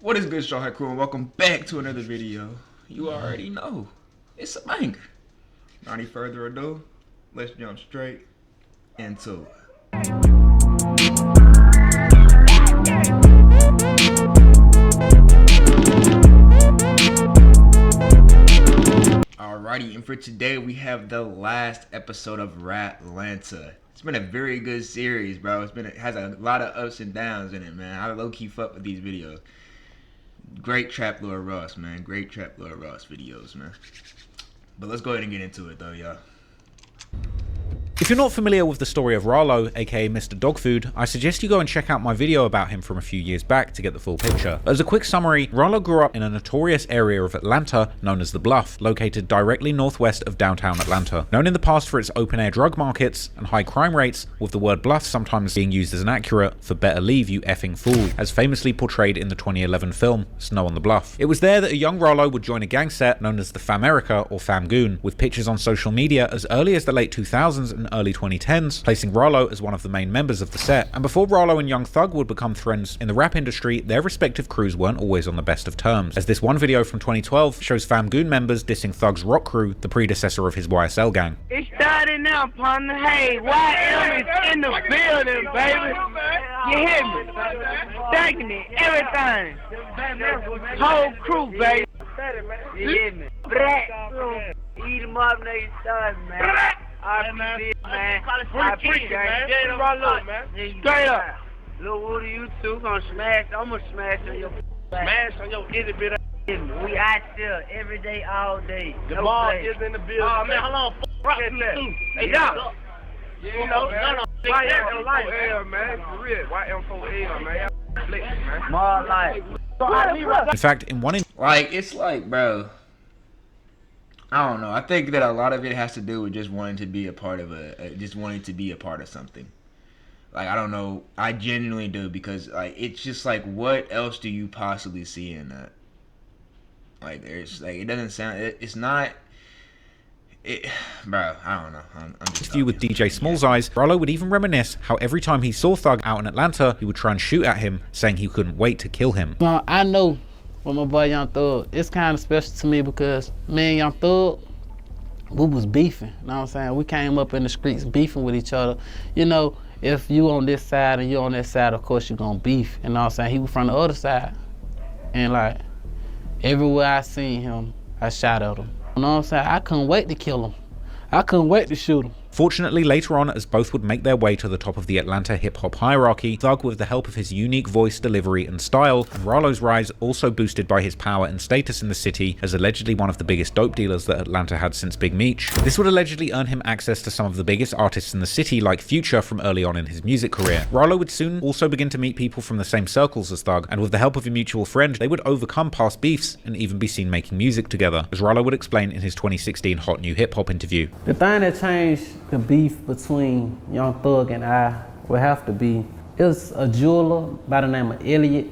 What is good, Straw Hat Crew, and welcome back to another video. You already know, it's a banger. Not any further ado, let's jump straight into it. Alrighty, and for today we have the last episode of Ratlanta. It's been a very good series, bro. It has a lot of ups and downs in it, man. I low-key fuck with these videos. Great Trap Lord Ross, man. Great Trap Lord Ross videos, man. But let's go ahead and get into it, though, y'all. If you're not familiar with the story of Rollo, aka Mr. Dogfood, I suggest you go and check out my video about him from a few years back to get the full picture. As a quick summary, Rollo grew up in a notorious area of Atlanta known as The Bluff, located directly northwest of downtown Atlanta. Known in the past for its open-air drug markets and high crime rates, with the word bluff sometimes being used as an accurate for better leave you effing fool, as famously portrayed in the 2011 film Snow on the Bluff. It was there that a young Rollo would join a gang set known as the Famerica or Famgoon, with pictures on social media as early as the late 2000s and early 2010s, placing Rollo as one of the main members of the set. And before Rollo and Young Thug would become friends in the rap industry, their respective crews weren't always on the best of terms, as this one video from 2012 shows Famgoon members dissing Thug's Rock Crew, the predecessor of his YSL gang. It started now, partner. Hey, YM is in the building, baby. You hear me? Thanking it, everything. Whole crew, baby. You hear me? Black. Eat them up, nigga. Start, man. I appreciate it, man. I appreciate it, man. Straight up. Lil Woody, you too. Gonna smash. I'm gonna smash on your itty bit. We out there every day, all day. The ball is in the building. Oh, man, hold on. Rock too. Hey, y'all. You know, no. YM4L, man. For real. YM4L, man. More life. In fact, in one it's like, bro, I don't know. I think that a lot of it has to do with just wanting to be a part of something. Like, I don't know. I genuinely do, because like it's just like, what else do you possibly see in that? Like, there's like, it doesn't sound. It's not. Bro, I don't know. I'm just interview with DJ Small's Eyes, Rollo would even reminisce how every time he saw Thug out in Atlanta, he would try and shoot at him, saying he couldn't wait to kill him. Well, I know with my boy Young Thug, it's kind of special to me because me and Young Thug, we was beefing, you know what I'm saying? We came up in the streets beefing with each other. You know, if you on this side and you on that side, of course you're gonna beef, you know what I'm saying? He was from the other side. And like, everywhere I seen him, I shot at him. You know what I'm saying? I couldn't wait to kill him. I couldn't wait to shoot him. Fortunately, later on, as both would make their way to the top of the Atlanta hip-hop hierarchy, Thug, with the help of his unique voice, delivery, and style, and Rollo's rise also boosted by his power and status in the city as allegedly one of the biggest dope dealers that Atlanta had since Big Meech. This would allegedly earn him access to some of the biggest artists in the city, like Future, from early on in his music career. Rollo would soon also begin to meet people from the same circles as Thug, and with the help of a mutual friend, they would overcome past beefs and even be seen making music together, as Rollo would explain in his 2016 Hot New Hip Hop interview. The thing that changed the beef between Young Thug and I would have to be, it was a jeweler by the name of Elliot.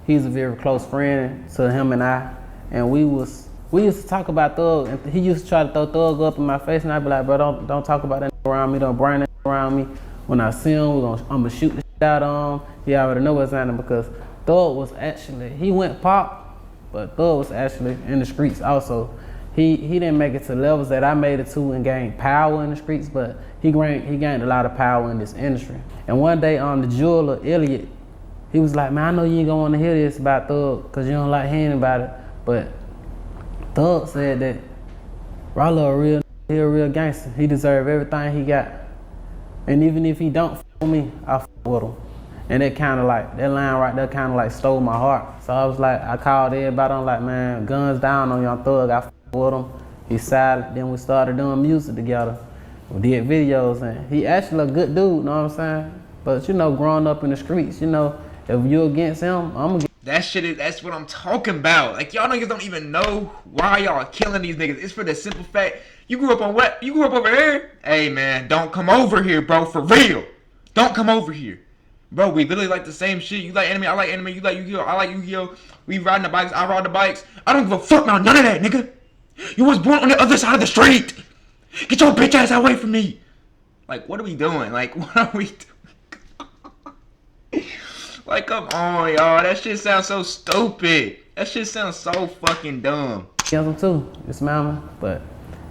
He's a very close friend to him and I, and we used to talk about Thug, and he used to try to throw Thug up in my face, and I'd be like, bro, don't talk about that around me, don't bring that around me. When I see him, I'm gonna shoot the shit out of him. He already know what's happening, because Thug was actually, he went pop, but Thug was actually in the streets also. He didn't make it to levels that I made it to and gained power in the streets, but he gained a lot of power in this industry. And one day the jeweler, Elliot, he was like, man, I know you ain't gonna wanna hear this about Thug, cause you don't like hearing about it, but Thug said that Rollo he a real gangster. He deserve everything he got. And even if he don't f with me, I f with him. And that line right there kinda like stole my heart. So I was like, I called everybody, I'm like, man, guns down on Young Thug, I f with him. He silent, then we started doing music together. We did videos, and he actually a good dude, you know what I'm saying? But you know, growing up in the streets, you know, if you against him, I'm against that's what I'm talking about. Like, y'all niggas don't even know why y'all killing these niggas. It's for the simple fact, you grew up on what? You grew up over here? Hey man, don't come over here, bro, for real. Don't come over here. Bro, we literally like the same shit. You like anime, I like anime, you like Yu-Gi-Oh, I like Yu-Gi-Oh. We riding the bikes, I ride the bikes. I don't give a fuck about none of that, nigga. You was born on the other side of the street. Get your bitch ass away from me. Like, what are we doing? Like, what are we doing? Like, come on, y'all. That shit sounds so stupid. That shit sounds so fucking dumb. Him too, it's mama, but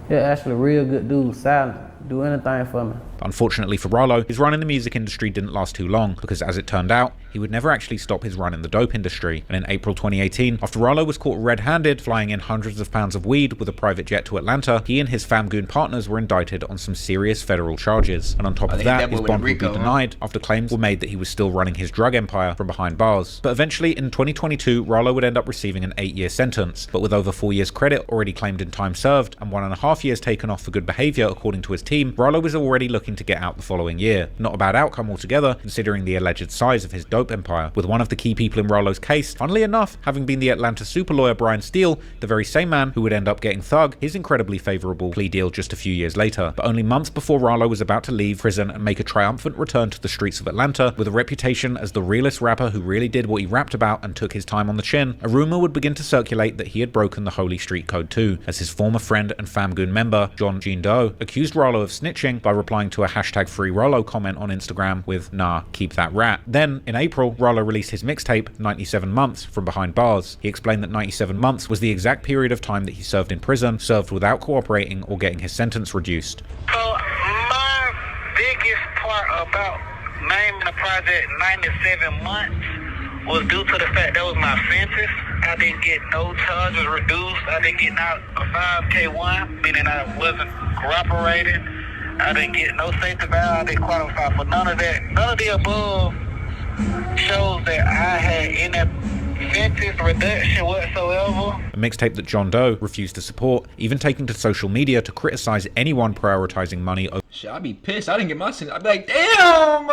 he's actually a real good dude, silent, do anything for me. Unfortunately for Rollo, his run in the music industry didn't last too long, because as it turned out, he would never actually stop his run in the dope industry. And in April 2018, after Rollo was caught red-handed flying in hundreds of pounds of weed with a private jet to Atlanta, he and his famgoon partners were indicted on some serious federal charges. And on top of that, his bond would be denied after claims were made that he was still running his drug empire from behind bars. But eventually, in 2022, Rollo would end up receiving an 8-year sentence, but with over 4 years credit already claimed in time served and 1.5 years taken off for good behavior according to his team, Rollo was already looking to get out the following year. Not a bad outcome altogether, considering the alleged size of his dope empire, with one of the key people in Rollo's case, funnily enough, having been the Atlanta super lawyer Brian Steele, the very same man who would end up getting Thug his incredibly favourable plea deal just a few years later. But only months before Rollo was about to leave prison and make a triumphant return to the streets of Atlanta, with a reputation as the realest rapper who really did what he rapped about and took his time on the chin, a rumour would begin to circulate that he had broken the holy street code too, as his former friend and famgoon member, John Gene Doe, accused Rollo of snitching by replying to a #FreeRollo comment on Instagram with, "Nah, keep that rat." Then, in April, Rollo released his mixtape, 97 Months, from behind bars. He explained that 97 months was the exact period of time that he served in prison, served without cooperating or getting his sentence reduced. So, my biggest part about naming the project 97 months was due to the fact that was my sentence. I didn't get no charges reduced. I didn't get out a 5K1, meaning I wasn't cooperating. I didn't get no safety valve. I didn't qualify for none of that. None of the above shows that I had any sentence reduction whatsoever. A mixtape that John Doe refused to support, even taking to social media to criticize anyone prioritizing money over. Shit, I'd be pissed. I didn't get my sentence. I'd be like, damn,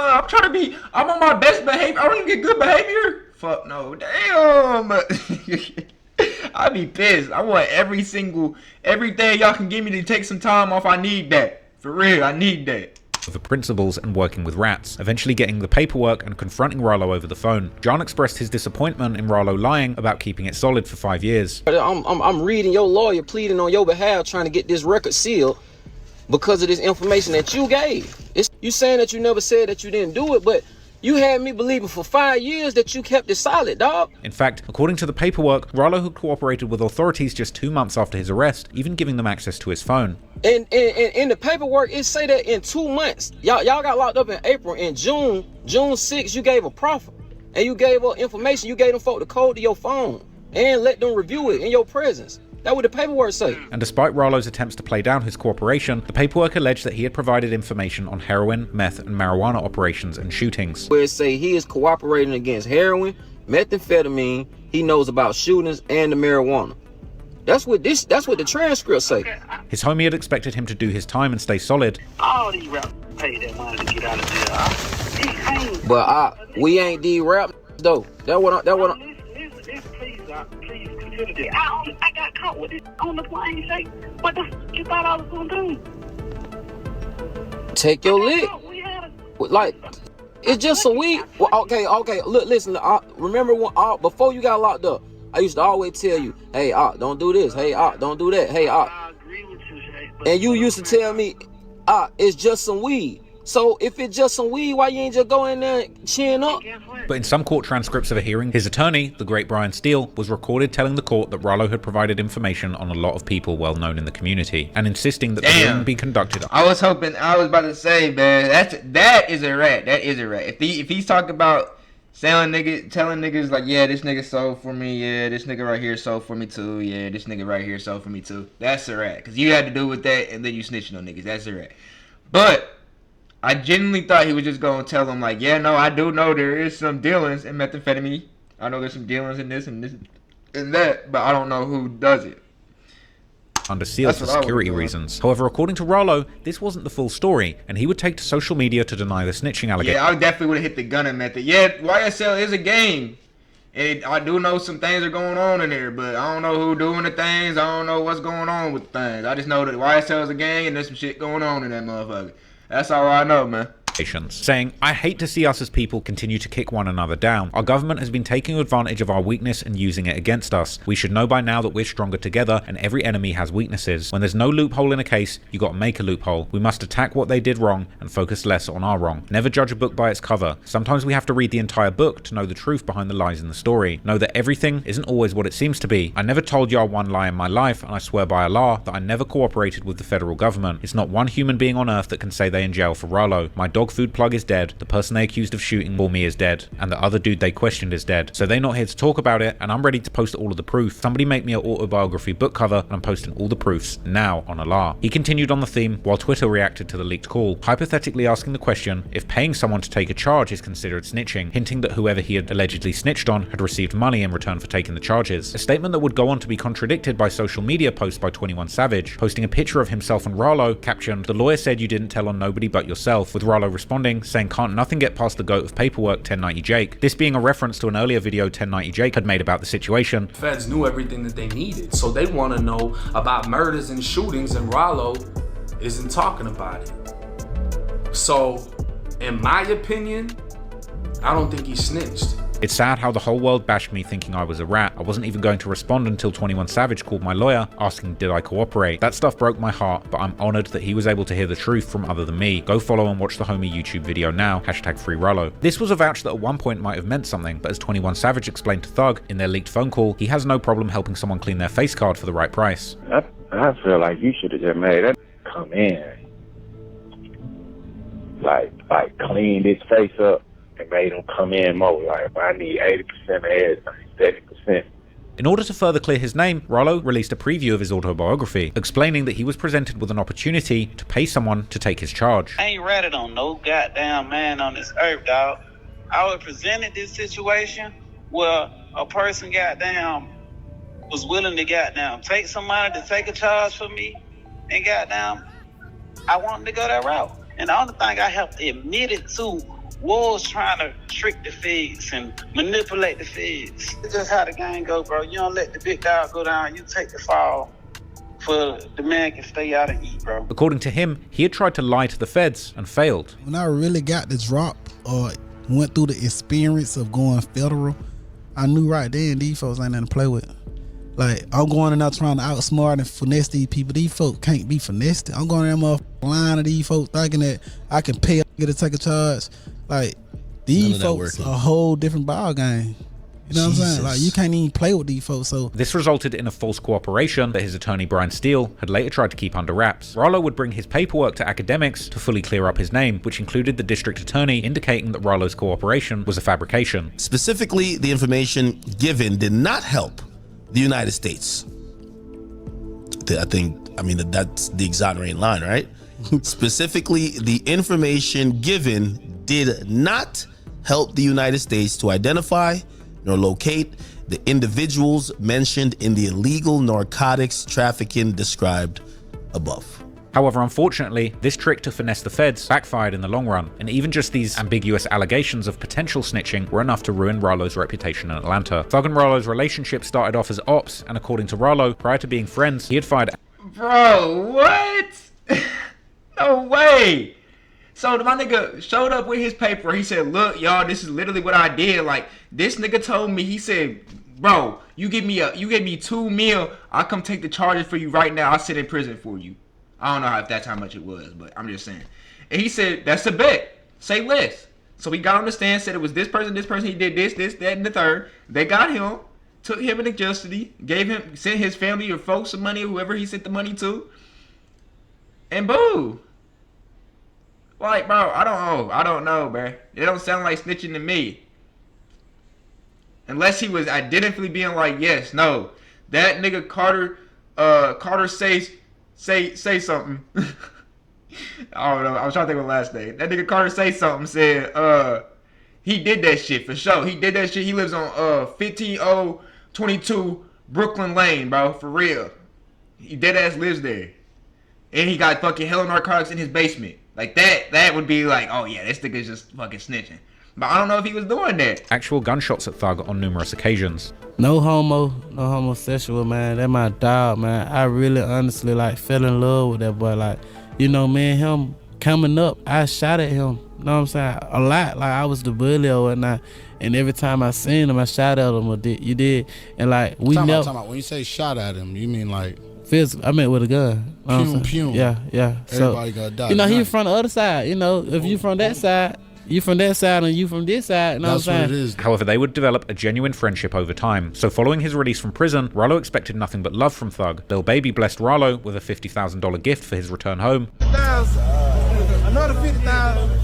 I'm on my best behavior. I don't even get good behavior. Fuck no, damn. I'd be pissed. I want everything y'all can give me to take some time off. I need that. For real, I need that. Over principles and working with rats, eventually getting the paperwork and confronting Rollo over the phone. John expressed his disappointment in Rollo lying about keeping it solid for 5 years. I'm reading your lawyer pleading on your behalf, trying to get this record sealed because of this information that you gave. You saying that you never said that you didn't do it, but you had me believing for 5 years that you kept it solid, dog. In fact, according to the paperwork, Rollo had cooperated with authorities just 2 months after his arrest, even giving them access to his phone. And in the paperwork, it say that in 2 months, y'all got locked up in April. In June 6th, you gave a proffer. And you gave up information. You gave them folk the code to your phone and let them review it in your presence. That's what the paperwork say. And despite Rollo's attempts to play down his cooperation, the paperwork alleged that he had provided information on heroin, meth, and marijuana operations and shootings. Where it say he is cooperating against heroin, methamphetamine, he knows about shootings and the marijuana. That's what the transcript say. His homie had expected him to do his time and stay solid. All these rappers pay that money to get out of jail. But we ain't these rap though. That what Listen, please consider this. I got caught with it on the plane. Say, what the f you thought I was gonna do? take your lick. Like, it's just some weed. Well, okay. Look, listen. Remember when before you got locked up, I used to always tell you, hey, don't do this. Hey, don't do that. Hey, I agree with you, Shay. and you used to tell me, it's just some weed. So if it's just some weed, why you ain't just go in there and chin up? But in some court transcripts of a hearing, his attorney, the great Brian Steele, was recorded telling the court that Rollo had provided information on a lot of people well known in the community, and insisting that the hearing be conducted. I was about to say, man, that is a rat. That is a rat. If he's talking about telling niggas like, yeah, this nigga sold for me, yeah, this nigga right here sold for me too, yeah, this nigga right here sold for me too, that's a rat. Because you had to do with that, and then you snitching on niggas. That's a rat. But I genuinely thought he was just going to tell them, like, yeah, no, I do know there is some dealings in methamphetamine. I know there's some dealings in this and this and that, but I don't know who does it. Under seal for security reasons. However, according to Rollo, this wasn't the full story, and he would take to social media to deny the snitching allegation. Yeah, I definitely would have hit the gunning method. Yeah, YSL is a game. And I do know some things are going on in there, but I don't know who doing the things. I don't know what's going on with the things. I just know that YSL is a gang and there's some shit going on in that motherfucker. That's all I know, man. saying, "I hate to see us as people continue to kick one another down. Our government has been taking advantage of our weakness and using it against us. We should know by now that we're stronger together and every enemy has weaknesses. When there's no loophole in a case, you gotta make a loophole. We must attack what they did wrong and focus less on our wrong. Never judge a book by its cover. Sometimes we have to read the entire book to know the truth behind the lies in the story. Know that everything isn't always what it seems to be. I never told y'all one lie in my life, and I swear by Allah that I never cooperated with the federal government. It's not one human being on earth that can say they in jail for Rollo. My dog food plug is dead. The person they accused of shooting for me is dead, and the other dude they questioned is dead. So they're not here to talk about it, and I'm ready to post all of the proof. Somebody make me an autobiography book cover, and I'm posting all the proofs now on Allah." He continued on the theme while Twitter reacted to the leaked call, hypothetically asking the question if paying someone to take a charge is considered snitching, hinting that whoever he had allegedly snitched on had received money in return for taking the charges. A statement that would go on to be contradicted by social media posts by 21 Savage, posting a picture of himself and Rollo, captioned, "The lawyer said you didn't tell on nobody but yourself," with Rollo responding, saying, "Can't nothing get past the goat of paperwork, 1090 Jake." This being a reference to an earlier video 1090 Jake had made about the situation. Feds knew everything that they needed, so they want to know about murders and shootings, and Rollo isn't talking about it. So, in my opinion, I don't think he snitched. It's sad how the whole world bashed me thinking I was a rat. I wasn't even going to respond until 21 Savage called my lawyer asking did I cooperate. That stuff broke my heart, but I'm honoured that he was able to hear the truth from other than me. Go follow and watch the homie YouTube video now, #FreeRollo. This was a vouch that at one point might have meant something, but as 21 Savage explained to Thug in their leaked phone call, he has no problem helping someone clean their face card for the right price. I feel like you should have just made that come in. Like cleaned his face up and made him come in more. Like, if I need 80% of it, I need 70%. In order to further clear his name, Rollo released a preview of his autobiography, explaining that he was presented with an opportunity to pay someone to take his charge. I ain't ratted on no goddamn man on this earth, dog. I was presented this situation where a person goddamn was willing to goddamn take somebody to take a charge for me, and goddamn, I wanted to go that route. And the only thing I have admitted to was trying to trick the feds and manipulate the feds. It's just how the game go, bro. You don't let the big dog go down, you take the fall for the man can stay out and eat, bro. According to him, he had tried to lie to the feds and failed. When I really got the drop or went through the experience of going federal, I knew right then these folks ain't nothing to play with. Like, I'm going in there trying to outsmart and finesse these people. These folks can't be finessed. I'm going in there lying to these folks thinking that I can pay to take a charge. Like, these folks a whole different ball game. You know what I'm saying? Like, you can't even play with these folks. So this resulted in a false cooperation that his attorney Brian Steele had later tried to keep under wraps. Rollo would bring his paperwork to academics to fully clear up his name, which included the district attorney indicating that Rollo's cooperation was a fabrication. Specifically, the information given did not help the United States. I mean, that's the exonerating line, right? Specifically, the information given did not help the United States to identify nor locate the individuals mentioned in the illegal narcotics trafficking described above. However, unfortunately, this trick to finesse the feds backfired in the long run, and even just these ambiguous allegations of potential snitching were enough to ruin Rollo's reputation in Atlanta. Thug and Rollo's relationship started off as ops, and according to Rollo, prior to being friends, he had fired... Bro, what? No way! So my nigga showed up with his paper. He said, look, y'all, this is literally what I did. Like, this nigga told me, he said, bro, you give me $2 million, I'll come take the charges for you right now. I'll sit in prison for you. I don't know if that's how much it was, but I'm just saying. And he said, that's a bet. Say less. So he got on the stand, said it was this person, he did this, that, and the third. They got him, took him into custody, sent his family or folks some money, whoever he sent the money to. And boo. Like, bro, I don't know, bro. It don't sound like snitching to me. Unless he was identically being like, yes, no. That nigga Carter say something. I don't know. I was trying to think of the last name. That nigga Carter say something, said, he did that shit for sure. He did that shit. He lives on 15022 Brooklyn Lane, bro, for real. He dead ass lives there. And he got fucking hella narcotics in his basement. Like that would be like, oh yeah, this nigga's just fucking snitching. But I don't know if he was doing that. Actual gunshots at Thug on numerous occasions. No homosexual, man. That my dog, man. I really honestly like fell in love with that boy. Like, you know, me and him coming up, I shot at him. know what I'm saying, a lot. Like I was the bully or whatnot, and every time I seen him, I shot at him or you did, and like we Time never. out. When you say shot at him, you mean like physical? I meant with a gun. Pew pew. Yeah. Everybody So gonna die. you know he from the other side. You know if you from that side. You from that side and you from this side, you know That's what I'm what saying? it is. However, they would develop a genuine friendship over time. So following his release from prison, Rollo expected nothing but love from Thug. Lil Baby blessed Rollo with a $50,000 gift for his return home. Another 50,000.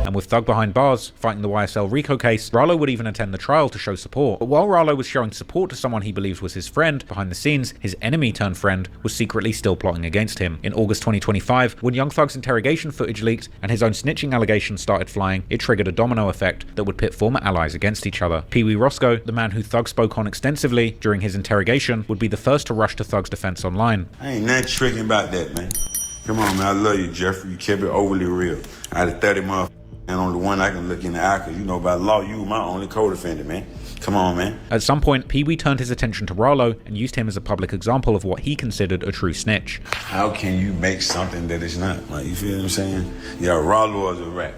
And with Thug behind bars, fighting the YSL RICO case, Rollo would even attend the trial to show support. But while Rollo was showing support to someone he believed was his friend, behind the scenes, his enemy turned friend was secretly still plotting against him. In August 2025, when Young Thug's interrogation footage leaked and his own snitching allegations started flying, it triggered a domino effect that would pit former allies against each other. Pee Wee Roscoe, the man who Thug spoke on extensively during his interrogation, would be the first to rush to Thug's defense online. I ain't nothing tricky about that, man. Come on, man. I love you, Jeffrey. You kept it overly real. Out of 30 motherfuckers, and only one I can look in the eye, cause you know by law, you my only co-defendant, man. Come on, man. At some point, Pee Wee turned his attention to Rollo and used him as a public example of what he considered a true snitch. How can you make something that is not? Like, you feel what I'm saying? Yeah, Rollo is a rat.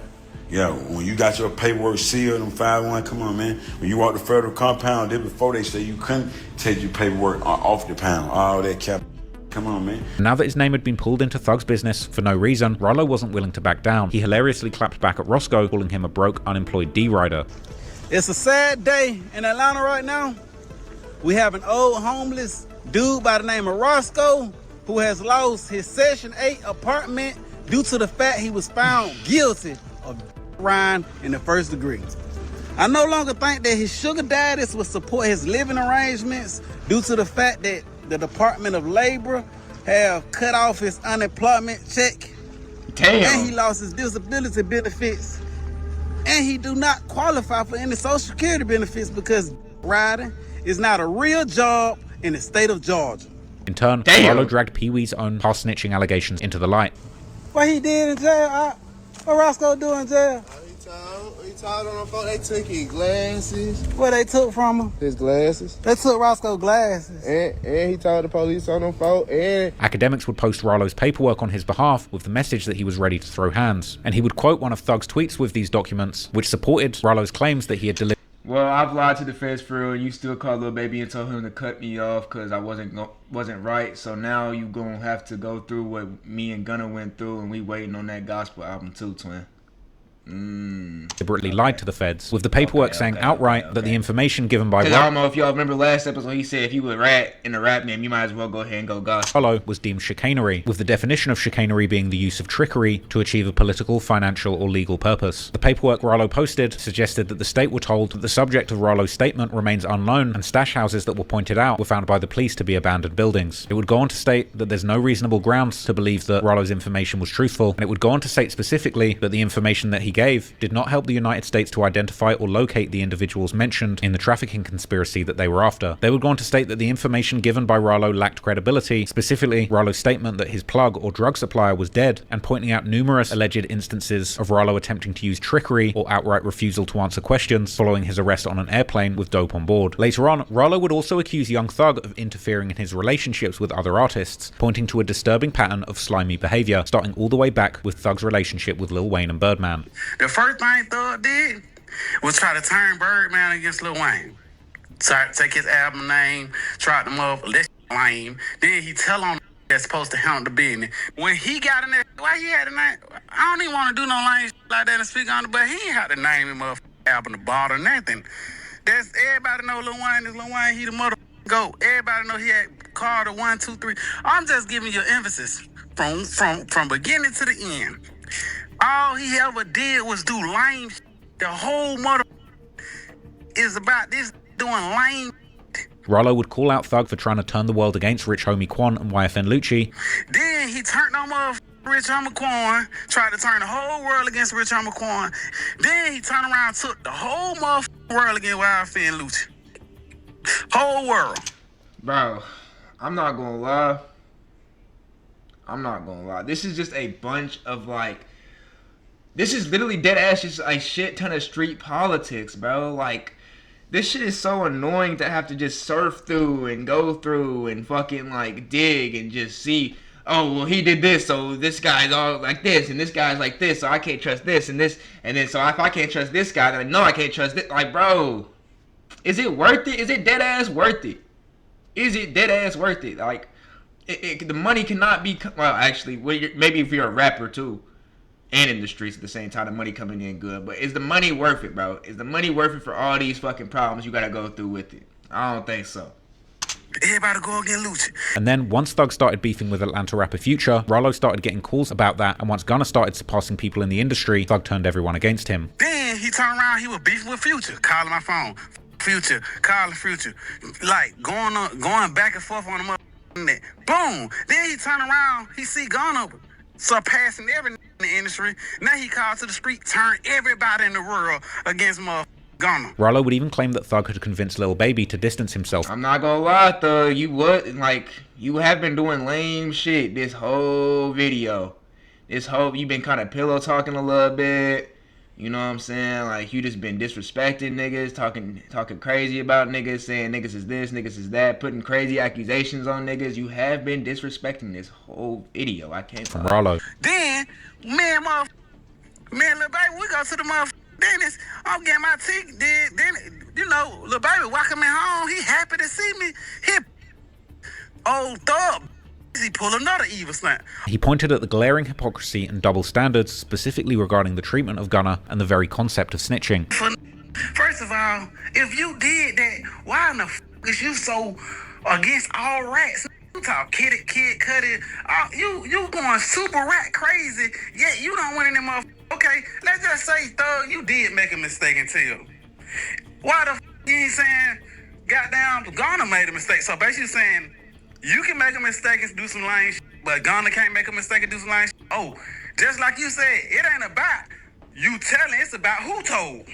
Yeah, when you got your paperwork sealed in 5-1, come on, man. When you walk the federal compound, there before they say you couldn't take your paperwork off the pound. All that cap. Come on, man. Now that his name had been pulled into Thug's business for no reason, Rollo wasn't willing to back down. He hilariously clapped back at Roscoe, calling him a broke, unemployed D-rider. It's a sad day in Atlanta right now. We have an old homeless dude by the name of Roscoe who has lost his Section 8 apartment due to the fact he was found guilty of crime in the first degree. I no longer think that his sugar daddies will support his living arrangements due to the fact that the Department of Labor have cut off his unemployment check. Damn. And he lost his disability benefits. And he do not qualify for any Social Security benefits because riding is not a real job in the state of Georgia. In turn, Rollo dragged Pee Wee's own past snitching allegations into the light. What he did in jail? What Roscoe do in jail? He told on the phone they took his glasses. What they took from him? His glasses. They took Roscoe's glasses. And he told the police on the phone. And academics would post Rollo's paperwork on his behalf with the message that he was ready to throw hands. And he would quote one of Thug's tweets with these documents, which supported Rollo's claims that he had delivered. Well, I've lied to the feds for real, and you still called Lil Baby and told him to cut me off because I wasn't right. So now you gonna have to go through what me and Gunna went through, and we waiting on that gospel album too, twin. Deliberately lied to the feds, with the paperwork saying outright that the information given by I don't know if y'all remember last episode, he said if you would rat in a rap name, you might as well go ahead and go gospel. Rollo was deemed chicanery, with the definition of chicanery being the use of trickery to achieve a political, financial, or legal purpose. The paperwork Rollo posted suggested that the state were told that the subject of Rollo's statement remains unknown, and stash houses that were pointed out were found by the police to be abandoned buildings. It would go on to state that there's no reasonable grounds to believe that Rollo's information was truthful, and it would go on to state specifically that the information that he gave did not help the United States to identify or locate the individuals mentioned in the trafficking conspiracy that they were after. They would go on to state that the information given by Rollo lacked credibility, specifically Rollo's statement that his plug or drug supplier was dead, and pointing out numerous alleged instances of Rollo attempting to use trickery or outright refusal to answer questions following his arrest on an airplane with dope on board. Later on, Rollo would also accuse Young Thug of interfering in his relationships with other artists, pointing to a disturbing pattern of slimy behavior, starting all the way back with Thug's relationship with Lil Wayne and Birdman. The first thing Thug did was try to turn Birdman against Lil Wayne. Try to take his album name, try to motherfucker, that lame. Then he tell on that's supposed to handle the business. When he got in there, why he had a name? I don't even want to do no lame like that and speak on it, but he ain't had to name him motherfucker album the bottle or nothing. That's everybody know Lil Wayne is Lil Wayne. He the motherfucker go. Everybody know he had Carter 1, 2, 3. I'm just giving you emphasis from beginning to the end. All he ever did was do lame shit. The whole mother is about this doing lame. Rollo would call out Thug for trying to turn the world against Rich Homie Quan and YFN Lucci. Then he turned on Rich Homie Quan, tried to turn the whole world against Rich Homie Quan. Then he turned around and took the whole world against YFN Lucci. Whole world. Bro, I'm not gonna lie. This is just a bunch of this is literally dead ass just a shit ton of street politics, bro. Like, this shit is so annoying to have to just surf through and go through and fucking dig and just see oh, well, he did this, so this guy's all like this, and this guy's like this, so I can't trust this, and this, and then so if I can't trust this guy, then I know I can't trust this. Like, bro, is it worth it? Is it dead ass worth it? Is it dead ass worth it? Like, the money cannot be, well, actually, maybe if you're a rapper too, and in the streets at the same time, the money coming in good, but is the money worth it, bro? Is the money worth it for all these fucking problems you gotta go through with it? I don't think so. Everybody go against Lucci. And then once Thug started beefing with Atlanta rapper Future, Rollo started getting calls about that, and once Gunna started surpassing people in the industry, Thug turned everyone against him. Then he turned around, he was beefing with Future, calling my phone. Future, calling Future. Like, going back and forth on the motherfucking net. Boom! Then he turned around, he see Gunna surpassing every in the industry. Now he called to the street, turned everybody in the world against motherfucking Gunna. Rollo would even claim that Thug had convinced Lil Baby to distance himself. I'm not gonna lie, Thug, you have been doing lame shit this whole video. You've been kind of pillow talking a little bit. You know what I'm saying? Like, you just been disrespecting niggas, talking crazy about niggas, saying niggas is this, niggas is that, putting crazy accusations on niggas. You have been disrespecting this whole video. I can't From Rollo. Then, me and Lil Baby, we go to the motherfucking dentist. I'm getting my teeth did. Then, you know, Lil Baby welcome me home. He happy to see me. He old Thug. He pull another evil stunt. He pointed at the glaring hypocrisy and double standards, specifically regarding the treatment of Gunna and the very concept of snitching. First of all, if you did that, why in the f is you so against all rats? You talk kid cut it. You going super rat crazy, yet you don't want any motherfucker. Okay, let's just say, Thug, you did make a mistake and tell. Why the f you ain't saying, goddamn, Gunna made a mistake? So basically saying, you can make a mistake and do some lame shit, but Gunna can't make a mistake and do some lame shit. Oh, just like you said, it ain't about you telling, it's about who told.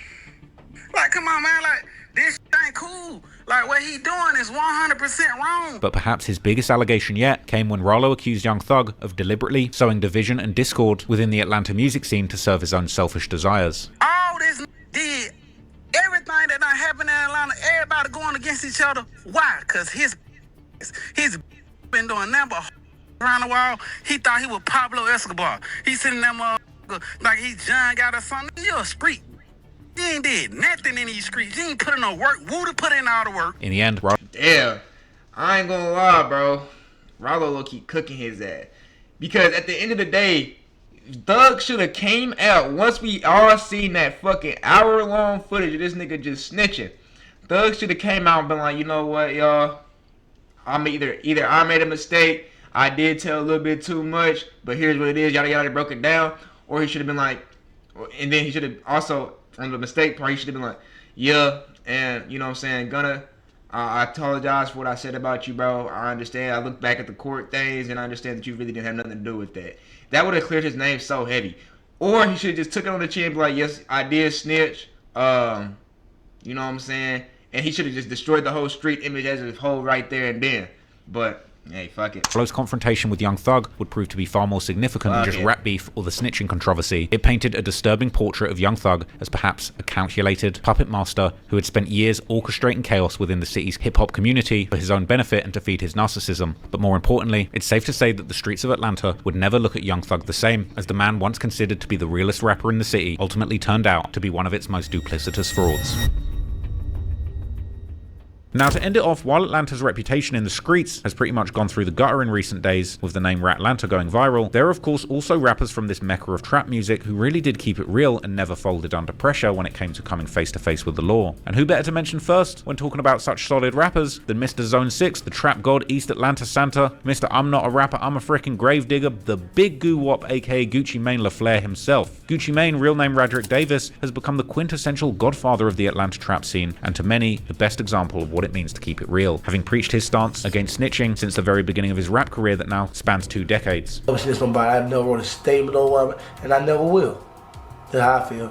Like, come on, man, like, this shit ain't cool. Like, what he doing is 100% wrong. But perhaps his biggest allegation yet came when Rollo accused Young Thug of deliberately sowing division and discord within the Atlanta music scene to serve his own selfish desires. All this did, everything that done happened in Atlanta, everybody going against each other. Why? Because he's been doing nothing but around the wall. He thought he was Pablo Escobar. He sitting there like he John got or something. You a street. You ain't did nothing in these streets. You ain't put in no work. Woulda put in all the work. In the end, yeah, I ain't gonna lie, bro. Rollo will keep cooking his ass. Because at the end of the day, Thug should have came out once we all seen that fucking hour-long footage of this nigga just snitching. Thug should have came out and been like, you know what, y'all? I'm either I made a mistake, I did tell a little bit too much, but here's what it is, yada yada, broke it down. Or he should have been like, and then he should have also, on the mistake part, he should have been like, yeah, and you know what I'm saying, Gunna, I apologize for what I said about you, bro. I understand. I look back at the court things, and I understand that you really didn't have nothing to do with that. That would have cleared his name so heavy. Or he should have just took it on the chin and be like, yes, I did snitch. You know what I'm saying? And he should have just destroyed the whole street image as a whole right there and then. But, hey, fuck it. Rollo's confrontation with Young Thug would prove to be far more significant than just rap beef or the snitching controversy. It painted a disturbing portrait of Young Thug as perhaps a calculated puppet master who had spent years orchestrating chaos within the city's hip-hop community for his own benefit and to feed his narcissism. But more importantly, it's safe to say that the streets of Atlanta would never look at Young Thug the same, as the man once considered to be the realest rapper in the city ultimately turned out to be one of its most duplicitous frauds. Now, to end it off, while Atlanta's reputation in the streets has pretty much gone through the gutter in recent days, with the name Ratlanta going viral, there are of course also rappers from this mecca of trap music who really did keep it real and never folded under pressure when it came to coming face to face with the law. And who better to mention first when talking about such solid rappers than Mr. Zone 6, the trap god East Atlanta Santa, Mr. I'm not a rapper, I'm a freaking gravedigger, the big goo wop aka Gucci Mane LaFleur himself. Gucci Mane, real name Radrick Davis, has become the quintessential godfather of the Atlanta trap scene, and to many, the best example of what it means to keep it real, having preached his stance against snitching since the very beginning of his rap career that now spans 2 decades. I never wrote a statement on one, and I never will. That's how I feel.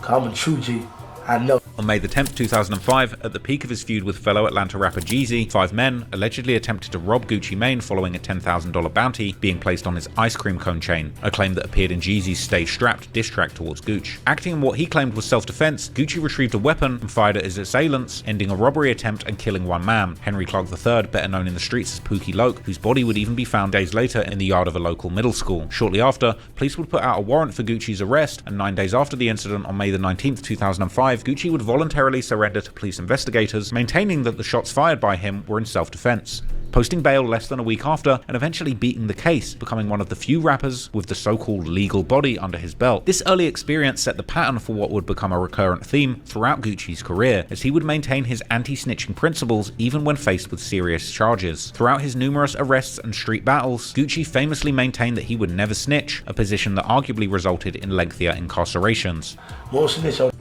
'Cause I'm a true G. I know. On May the 10th, 2005, at the peak of his feud with fellow Atlanta rapper Jeezy, 5 men allegedly attempted to rob Gucci Mane following a $10,000 bounty being placed on his ice cream cone chain, a claim that appeared in Jeezy's Stay Strapped diss track towards Gucci. Acting in what he claimed was self-defense, Gucci retrieved a weapon and fired at his assailants, ending a robbery attempt and killing 1 man, Henry Clark III, better known in the streets as Pookie Loke, whose body would even be found days later in the yard of a local middle school. Shortly after, police would put out a warrant for Gucci's arrest, and 9 days after the incident on May the 19th, 2005, Gucci would voluntarily surrender to police investigators, maintaining that the shots fired by him were in self-defense, posting bail less than a week after and eventually beating the case, becoming one of the few rappers with the so-called legal body under his belt. This early experience set the pattern for what would become a recurrent theme throughout Gucci's career, as he would maintain his anti-snitching principles even when faced with serious charges. Throughout his numerous arrests and street battles, Gucci famously maintained that he would never snitch, a position that arguably resulted in lengthier incarcerations. Won't snitch on.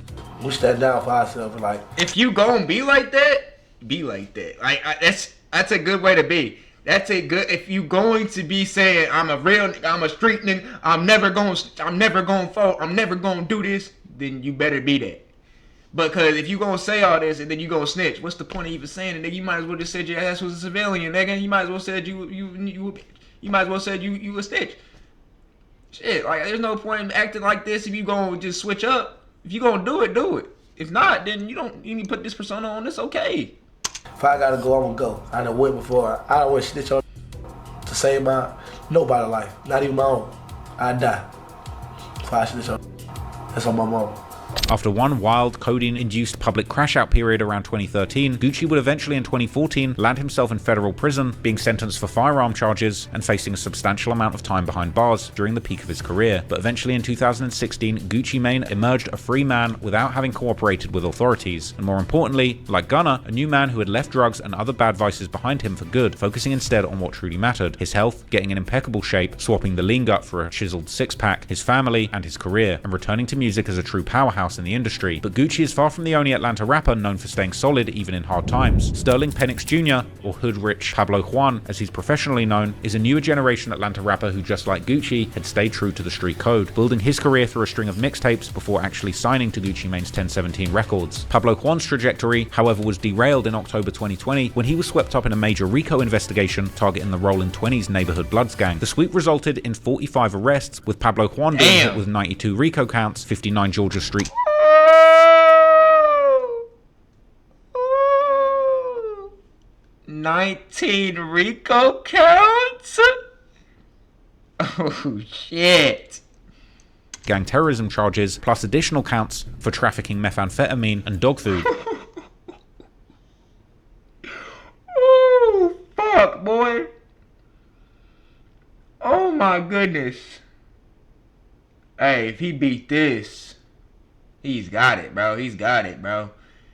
We stand down for ourselves. Like, if you gon' be like that, be like that. Like that's a good way to be. That's a good. If you going to be saying I'm a street nigga, I'm never gonna fall, I'm never gonna do this, then you better be that. Because if you gonna say all this and then you gonna snitch, what's the point of even saying it? Nigga, you might as well just said your ass was a civilian, nigga. You might as well said you might as well said you a snitch. Shit, like there's no point in acting like this if you gonna just switch up. If you gonna do it, do it. If not, then you need to put this persona on. It's okay. If I gotta go, I'm gonna go. I done went before. I don't want to snitch on to save nobody's life, not even my own. I die. If I snitch on, that's on my mama. After one wild codeine-induced public crash-out period around 2013, Gucci would eventually in 2014 land himself in federal prison, being sentenced for firearm charges and facing a substantial amount of time behind bars during the peak of his career. But eventually in 2016, Gucci Mane emerged a free man without having cooperated with authorities, and more importantly, like Gunna, a new man who had left drugs and other bad vices behind him for good, focusing instead on what truly mattered: his health, getting in impeccable shape, swapping the lean gut for a chiseled six-pack, his family, and his career, and returning to music as a true powerhouse in the industry. But Gucci is far from the only Atlanta rapper known for staying solid even in hard times. Sterling Penix Jr., or Hood Rich Pablo Juan as he's professionally known, is a newer generation Atlanta rapper who, just like Gucci, had stayed true to the street code, building his career through a string of mixtapes before actually signing to Gucci Mane's 1017 Records. Pablo Juan's trajectory, however, was derailed in October 2020 when he was swept up in a major RICO investigation targeting the Rolling 20s Neighborhood Bloods gang. The sweep resulted in 45 arrests, with Pablo Juan being hit with 92 RICO counts, 59 Georgia Street 19 RICO counts? Oh shit. gang terrorism charges, plus additional counts for trafficking methamphetamine and dog food. Oh fuck, boy. Oh my goodness. Hey, if he beat this, he's got it, bro. He's got it, bro.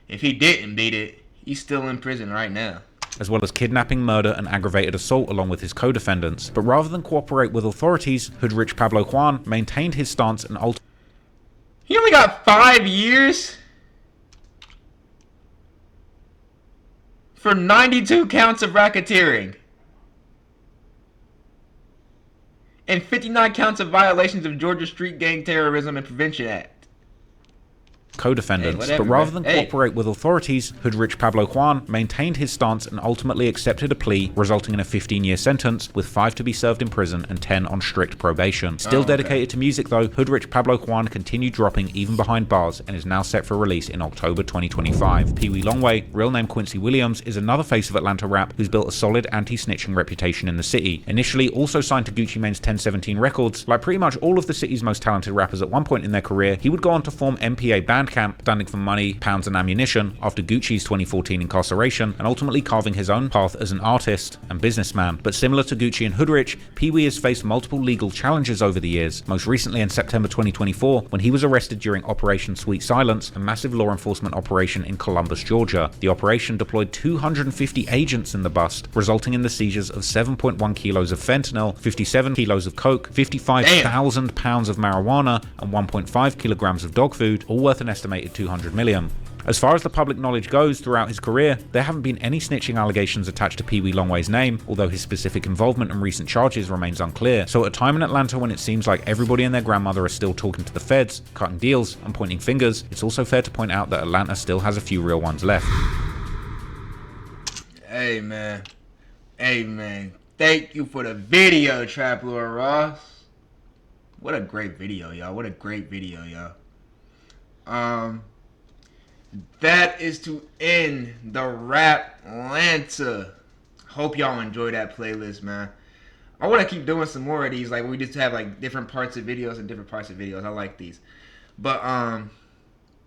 If he didn't beat it, he's still in prison right now. As well as kidnapping, murder, and aggravated assault along with his co-defendants. But rather than cooperate with authorities, Hood Rich Pablo Juan maintained his stance and He only got 5 years for 92 counts of racketeering and 59 counts of violations of Georgia Street Gang Terrorism and Prevention Act. Co-defendants, but rather than cooperate with authorities, Hood Rich Pablo Juan maintained his stance and ultimately accepted a plea, resulting in a 15-year sentence, with 5 to be served in prison and 10 on strict probation. Still dedicated to music though, Hood Rich Pablo Juan continued dropping even behind bars and is now set for release in October 2025. Pee Wee Longway, real name Quincy Williams, is another face of Atlanta rap who's built a solid anti-snitching reputation in the city. Initially also signed to Gucci Mane's 1017 Records, like pretty much all of the city's most talented rappers at one point in their career, he would go on to form MPA Bandcamp, standing for Money, Pounds and Ammunition, after Gucci's 2014 incarceration, and ultimately carving his own path as an artist and businessman. But similar to Gucci and Hood Rich, Pee Wee has faced multiple legal challenges over the years, most recently in September 2024 when he was arrested during Operation Sweet Silence, a massive law enforcement operation in Columbus, Georgia. The operation deployed 250 agents in the bust, resulting in the seizures of 7.1 kilos of fentanyl, 57 kilos of coke, 55,000 pounds of marijuana, and 1.5 kilograms of dog food, all worth an estimated 200 million. As far as the public knowledge goes, throughout his career, there haven't been any snitching allegations attached to Pee Wee Longway's name, although his specific involvement and recent charges remains unclear. So at a time in Atlanta when it seems like everybody and their grandmother are still talking to the feds, cutting deals, and pointing fingers, it's also fair to point out that Atlanta still has a few real ones left. Hey man. Hey man. Thank you for the video, Trap Lord Ross. What a great video, y'all. What a great video, y'all. That is to end the Rap Atlanta. Hope y'all enjoy that playlist, man. I want to keep doing some more of these. Like, we just have like different parts of videos and different parts of videos. I like these. But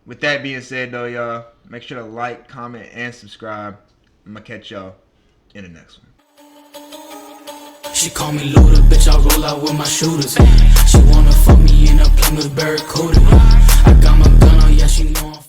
with that being said, though, y'all, make sure to like, comment, and subscribe. I'm gonna catch y'all in the next one. She call me Luda, bitch, I roll out with my shooters. She wanna fuck me in a Plymouth Barracuda. I got my gun on, yeah, she know